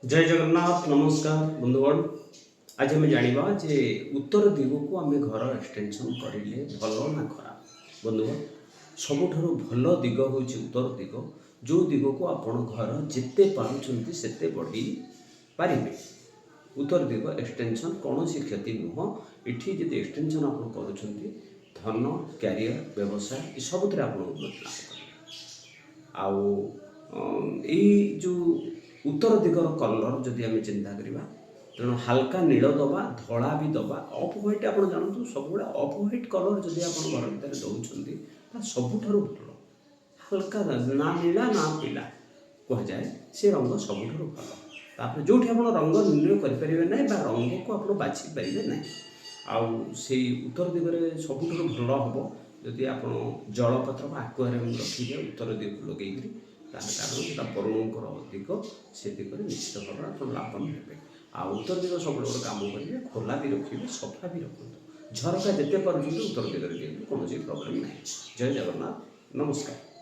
जय जगन्नाथ नमस्कार बंधुगण। आज आम जाना जे उत्तर दिग को आम घर एक्सटेंशन करें भल ना खराब। बंधुगण सबुठ भल दिग हूँ उत्तर दिग, जो दिग को आपण घर जिते पार्टी से बढ़ी पारे। उत्तर दिग एक्सटेंशन कौन क्षति नुह। इठी जब एक्सटेंशन आप कर धन क्यारियर व्यवसाय ये सबुत आप उन्नति लाभ करेंगे। जो उत्तर दिगर कलर जदि आम चिंता करवा तेणु हाल्का नील दबा धला भी दबा अफ ह्वाइट आप जानते सब अफ ह्वाइट कलर जदि आप घर भितर दौरान सबुठ भल हाल्का ना नीला ना पीला कहुए से रंग सबुठ भल। तापर जो आप रंग निर्णय करेंगे ना रंग को आप बाछि पारे ना आउ से उत्तर दिगरे सबुठ भल हम जदि आप जलपत्र आक्वारियम रखिए उत्तर दिग लगे कारण बरुणकर दिग से दिगरे निश्चित भाव आप लाभवान हे। आ उत्तर दिग सब गोटे कम करेंगे खोला भी रखिए सफा भी रखते झरका जिते पार्टी उत्तर दिगरे कौन प्रोब्लेम ना। जय जगन्नाथ नमस्कार।